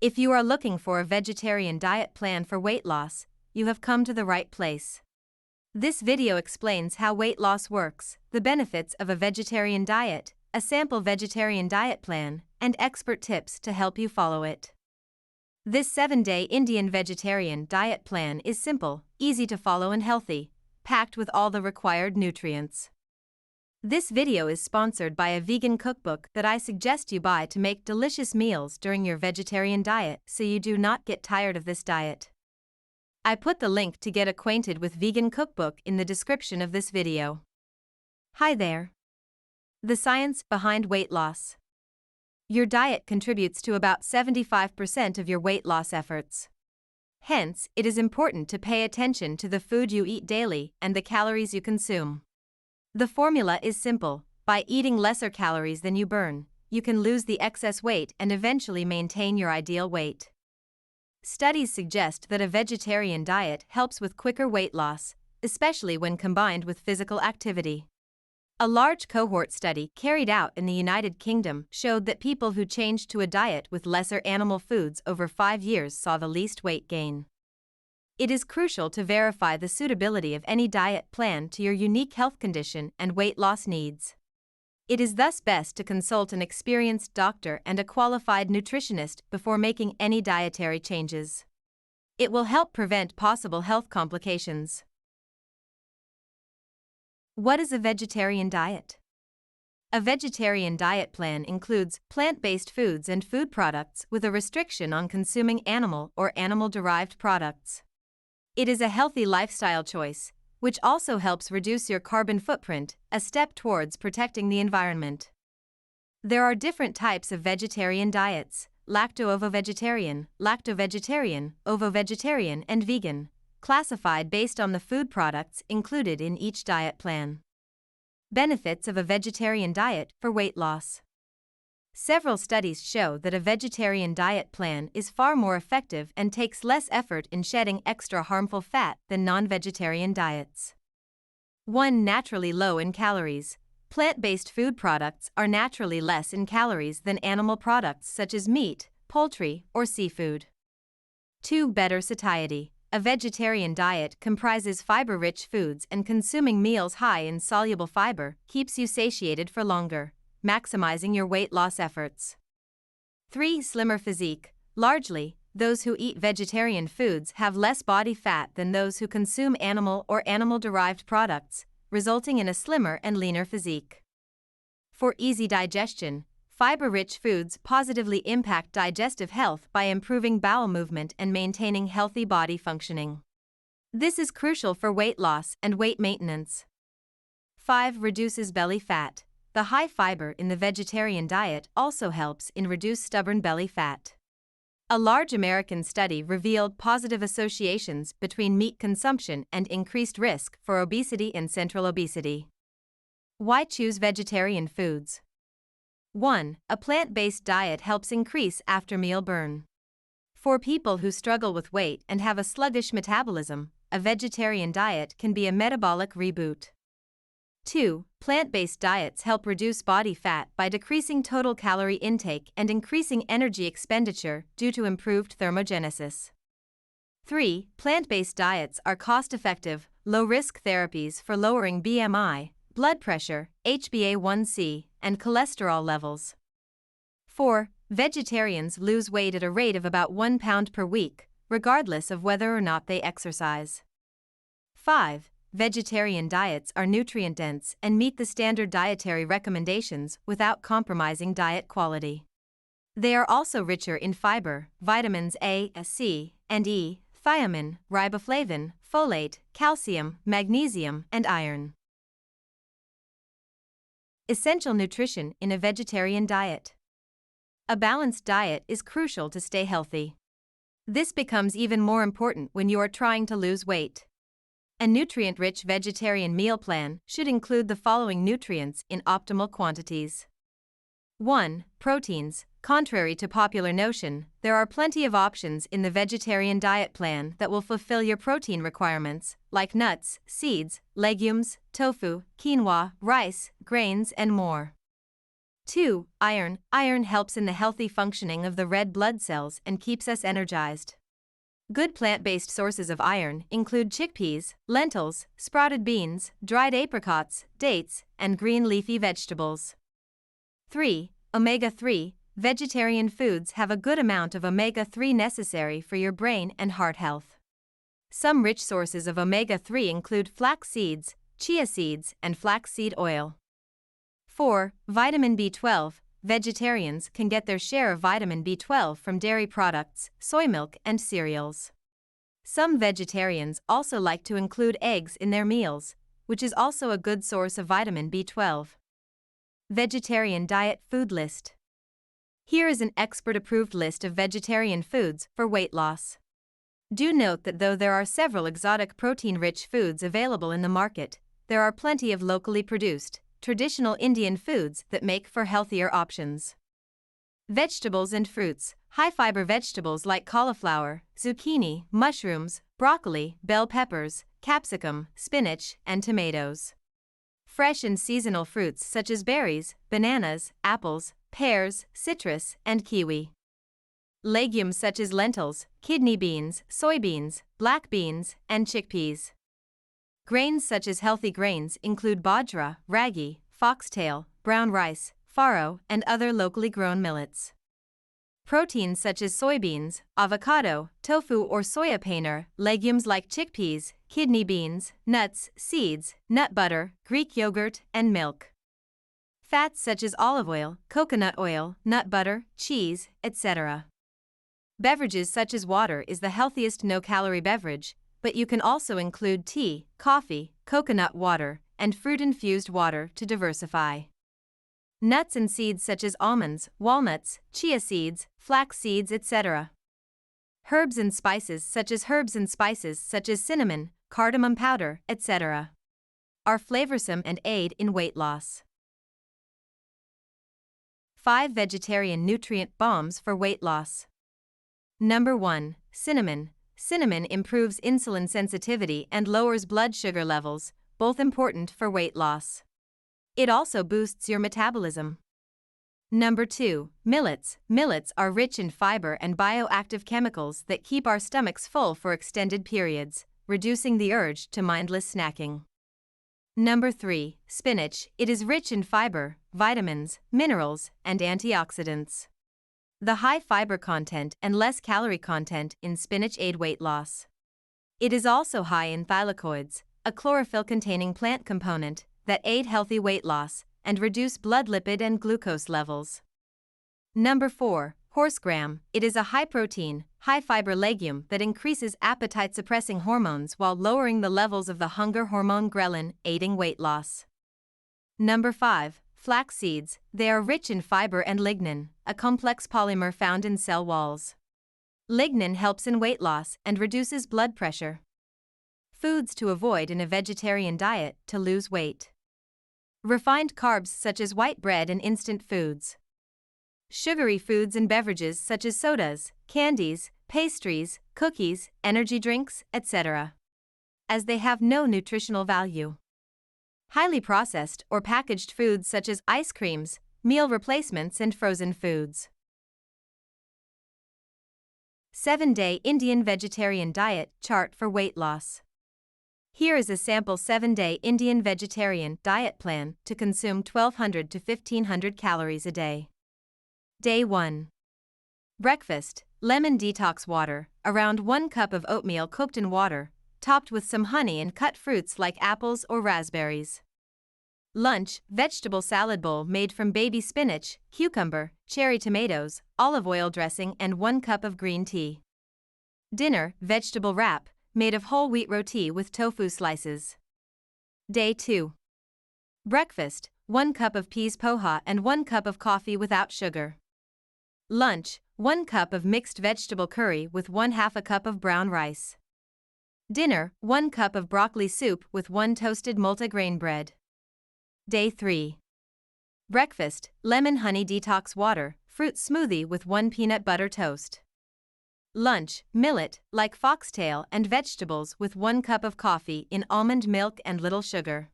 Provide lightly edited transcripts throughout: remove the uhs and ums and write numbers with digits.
If you are looking for a vegetarian diet plan for weight loss, you have come to the right place. This video explains how weight loss works, the benefits of a vegetarian diet, a sample vegetarian diet plan, and expert tips to help you follow it. This 7-day Indian vegetarian diet plan is simple, easy to follow and healthy, packed with all the required nutrients. This video is sponsored by a vegan cookbook that I suggest you buy to make delicious meals during your vegetarian diet so you do not get tired of this diet. I put the link to get acquainted with vegan cookbook in the description of this video. Hi there. The science behind weight loss. Your diet contributes to about 75% of your weight loss efforts. Hence, it is important to pay attention to the food you eat daily and the calories you consume. The formula is simple: by eating lesser calories than you burn, you can lose the excess weight and eventually maintain your ideal weight. Studies suggest that a vegetarian diet helps with quicker weight loss, especially when combined with physical activity. A large cohort study carried out in the United Kingdom showed that people who changed to a diet with lesser animal foods over 5 years saw the least weight gain. It is crucial to verify the suitability of any diet plan to your unique health condition and weight loss needs. It is thus best to consult an experienced doctor and a qualified nutritionist before making any dietary changes. It will help prevent possible health complications. What is a vegetarian diet? A vegetarian diet plan includes plant-based foods and food products with a restriction on consuming animal or animal-derived products. It is a healthy lifestyle choice, which also helps reduce your carbon footprint, a step towards protecting the environment. There are different types of vegetarian diets: lacto-ovo-vegetarian, ovo-vegetarian, and vegan, classified based on the food products included in each diet plan. Benefits of a vegetarian diet for weight loss. Several studies show that a vegetarian diet plan is far more effective and takes less effort in shedding extra harmful fat than non-vegetarian diets. 1. Naturally low in calories. Plant-based food products are naturally less in calories than animal products such as meat, poultry, or seafood. 2. Better satiety. A vegetarian diet comprises fiber-rich foods, and consuming meals high in soluble fiber keeps you satiated for longer, maximizing your weight loss efforts. 3. Slimmer physique. Largely, those who eat vegetarian foods have less body fat than those who consume animal or animal-derived products, resulting in a slimmer and leaner physique. 4. Easy digestion. Fiber-rich foods positively impact digestive health by improving bowel movement and maintaining healthy body functioning. This is crucial for weight loss and weight maintenance. 5. Reduces belly fat. The high fiber in the vegetarian diet also helps in reduce stubborn belly fat. A large American study revealed positive associations between meat consumption and increased risk for obesity and central obesity. Why choose vegetarian foods? 1. A plant-based diet helps increase after-meal burn. For people who struggle with weight and have a sluggish metabolism, a vegetarian diet can be a metabolic reboot. 2. Plant-based diets help reduce body fat by decreasing total calorie intake and increasing energy expenditure due to improved thermogenesis. 3. Plant-based diets are cost-effective, low-risk therapies for lowering BMI, blood pressure, HbA1c, and cholesterol levels. 4. Vegetarians lose weight at a rate of about 1 pound per week, regardless of whether or not they exercise. 5. Vegetarian diets are nutrient-dense and meet the standard dietary recommendations without compromising diet quality. They are also richer in fiber, vitamins A, C, and E, thiamine, riboflavin, folate, calcium, magnesium, and iron. Essential nutrition in a vegetarian diet. A balanced diet is crucial to stay healthy. This becomes even more important when you are trying to lose weight. A nutrient-rich vegetarian meal plan should include the following nutrients in optimal quantities. 1. Proteins. Contrary to popular notion, there are plenty of options in the vegetarian diet plan that will fulfill your protein requirements, like nuts, seeds, legumes, tofu, quinoa, rice, grains, and more. 2. Iron. Iron helps in the healthy functioning of the red blood cells and keeps us energized. Good plant-based sources of iron include chickpeas, lentils, sprouted beans, dried apricots, dates, and green leafy vegetables. 3. Omega-3. Vegetarian foods have a good amount of omega-3 necessary for your brain and heart health. Some rich sources of omega-3 include flax seeds, chia seeds, and flaxseed oil. 4. Vitamin B12. Vegetarians can get their share of vitamin B12 from dairy products, soy milk, and cereals. Some vegetarians also like to include eggs in their meals, which is also a good source of vitamin B12. Vegetarian diet food list. Here is an expert-approved list of vegetarian foods for weight loss. Do note that though there are several exotic protein-rich foods available in the market, there are plenty of locally produced, traditional Indian foods that make for healthier options. Vegetables and fruits. High-fiber vegetables like cauliflower, zucchini, mushrooms, broccoli, bell peppers, capsicum, spinach, and tomatoes. Fresh and seasonal fruits such as berries, bananas, apples, pears, citrus, and kiwi. Legumes such as lentils, kidney beans, soybeans, black beans, and chickpeas. Grains such as healthy grains include bajra, ragi, foxtail, brown rice, farro, and other locally grown millets. Proteins such as soybeans, avocado, tofu or soya paneer, legumes like chickpeas, kidney beans, nuts, seeds, nut butter, Greek yogurt, and milk. Fats such as olive oil, coconut oil, nut butter, cheese, etc. Beverages such as water is the healthiest no-calorie beverage, but you can also include tea, coffee, coconut water, and fruit-infused water to diversify. Nuts and seeds such as almonds, walnuts, chia seeds, flax seeds, etc. Herbs and spices such as cinnamon, cardamom powder, etc. are flavorsome and aid in weight loss. 5 vegetarian nutrient bombs for weight loss. Number 1. Cinnamon. Cinnamon improves insulin sensitivity and lowers blood sugar levels, both important for weight loss. It also boosts your metabolism. Number 2. Millets. Millets are rich in fiber and bioactive chemicals that keep our stomachs full for extended periods, reducing the urge to mindless snacking. Number 3. Spinach. It is rich in fiber, vitamins, minerals, and antioxidants. The high fiber content and less calorie content in spinach aid weight loss. It is also high in thylakoids, a chlorophyll-containing plant component that aid healthy weight loss and reduce blood lipid and glucose levels. Number 4. Horse gram. It is a high-protein, high-fiber legume that increases appetite-suppressing hormones while lowering the levels of the hunger hormone ghrelin, aiding weight loss. Number 5. Flax seeds. They are rich in fiber and lignin, a complex polymer found in cell walls. Lignin helps in weight loss and reduces blood pressure. Foods to avoid in a vegetarian diet to lose weight. Refined carbs such as white bread and instant foods. Sugary foods and beverages such as sodas, candies, pastries, cookies, energy drinks, etc., as they have no nutritional value. Highly processed or packaged foods such as ice creams, meal replacements, and frozen foods. 7-day Indian vegetarian diet chart for weight loss. Here is a sample 7-day Indian vegetarian diet plan to consume 1200 to 1500 calories a day. Day 1. Breakfast, lemon detox water, around 1 cup of oatmeal cooked in water, topped with some honey and cut fruits like apples or raspberries. Lunch, vegetable salad bowl made from baby spinach, cucumber, cherry tomatoes, olive oil dressing and 1 cup of green tea. Dinner, vegetable wrap, made of whole wheat roti with tofu slices. Day 2. Breakfast, 1 cup of peas poha and 1 cup of coffee without sugar. Lunch, 1 cup of mixed vegetable curry with 1/2 cup of brown rice. Dinner, 1 cup of broccoli soup with 1 toasted multigrain bread. Day 3. Breakfast, lemon honey detox water, fruit smoothie with 1 peanut butter toast. Lunch, millet, like foxtail and vegetables with 1 cup of coffee in almond milk and little sugar.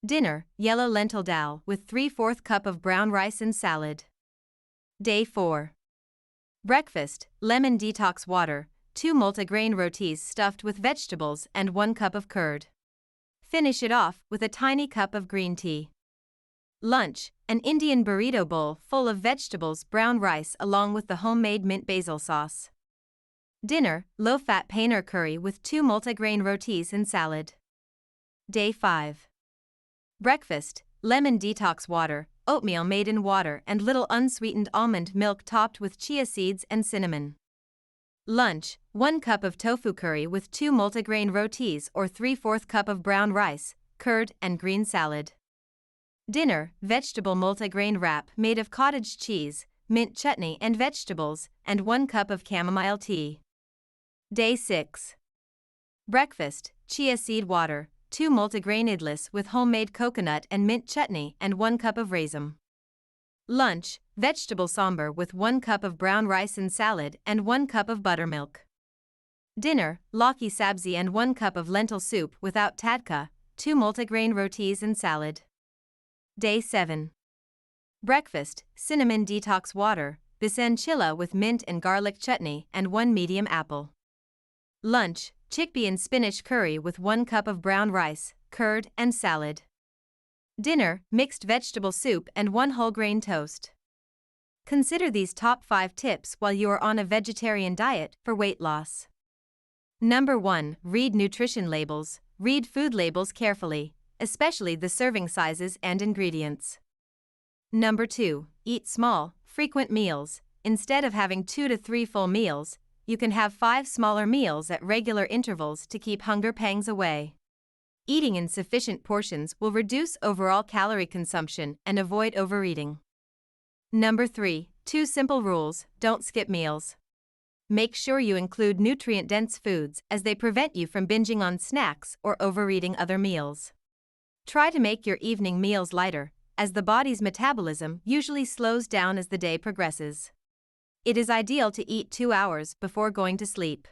Dinner, yellow lentil dal with 3/4 cup of brown rice and salad. Day 4. Breakfast, lemon detox water, 2 multigrain rotis stuffed with vegetables and 1 cup of curd. Finish it off with a tiny cup of green tea. Lunch, an Indian burrito bowl full of vegetables, brown rice along with the homemade mint basil sauce. Dinner, low-fat paneer curry with 2 multigrain rotis and salad. Day 5. Breakfast, lemon detox water, oatmeal made in water and little unsweetened almond milk topped with chia seeds and cinnamon. Lunch, 1 cup of tofu curry with 2 multigrain rotis or 3/4 cup of brown rice, curd and green salad. Dinner, vegetable multigrain wrap made of cottage cheese, mint chutney and vegetables, and 1 cup of chamomile tea. Day 6. Breakfast, chia seed water, 2 multigrain idlis with homemade coconut and mint chutney and 1 cup of raisin. Lunch, vegetable sambar with 1 cup of brown rice and salad and 1 cup of buttermilk. Dinner, lauki sabzi and 1 cup of lentil soup without tadka, 2 multigrain rotis and salad. Day 7. Breakfast, cinnamon detox water, bisen chilla with mint and garlic chutney and 1 medium apple. Lunch, chickpea and spinach curry with 1 cup of brown rice, curd and salad. Dinner, mixed vegetable soup and 1 whole grain toast. Consider these top 5 tips while you are on a vegetarian diet for weight loss. Number 1. Read nutrition labels. Read food labels carefully, especially the serving sizes and ingredients. Number 2. Eat small, frequent meals. Instead of having 2 to 3 full meals, you can have 5 smaller meals at regular intervals to keep hunger pangs away. Eating in sufficient portions will reduce overall calorie consumption and avoid overeating. Number 3. 2 simple rules: don't skip meals. Make sure you include nutrient-dense foods as they prevent you from binging on snacks or overeating other meals. Try to make your evening meals lighter, as the body's metabolism usually slows down as the day progresses. It is ideal to eat 2 hours before going to sleep.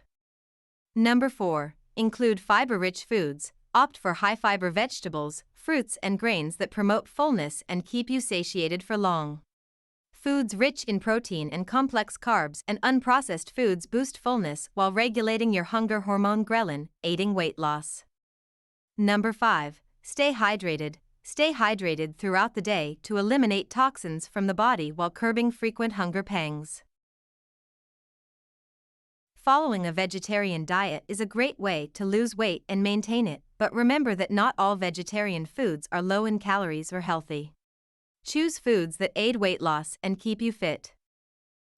Number 4. Include fiber-rich foods. Opt for high-fiber vegetables, fruits and grains that promote fullness and keep you satiated for long. Foods rich in protein and complex carbs and unprocessed foods boost fullness while regulating your hunger hormone ghrelin, aiding weight loss. Number 5. Stay hydrated. Stay hydrated throughout the day to eliminate toxins from the body while curbing frequent hunger pangs. Following a vegetarian diet is a great way to lose weight and maintain it, but remember that not all vegetarian foods are low in calories or healthy. Choose foods that aid weight loss and keep you fit.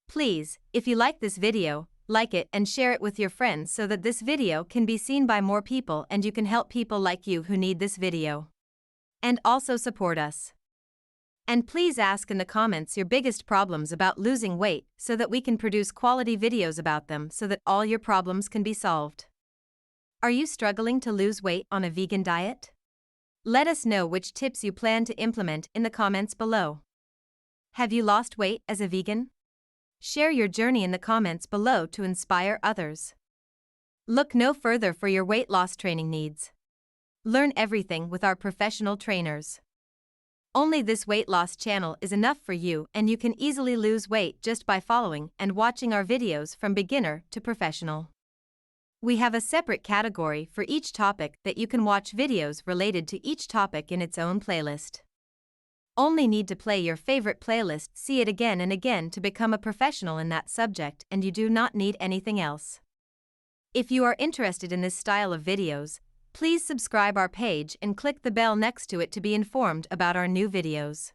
Please, if you like this video, like it and share it with your friends so that this video can be seen by more people and you can help people like you who need this video. And also support us. And please ask in the comments your biggest problems about losing weight so that we can produce quality videos about them so that all your problems can be solved. Are you struggling to lose weight on a vegan diet? Let us know which tips you plan to implement in the comments below. Have you lost weight as a vegan? Share your journey in the comments below to inspire others. Look no further for your weight loss training needs. Learn everything with our professional trainers. Only this weight loss channel is enough for you, and you can easily lose weight just by following and watching our videos from beginner to professional. We have a separate category for each topic that you can watch videos related to each topic in its own playlist. Only need to play your favorite playlist, see it again and again to become a professional in that subject, and you do not need anything else. If you are interested in this style of videos, please subscribe our page and click the bell next to it to be informed about our new videos.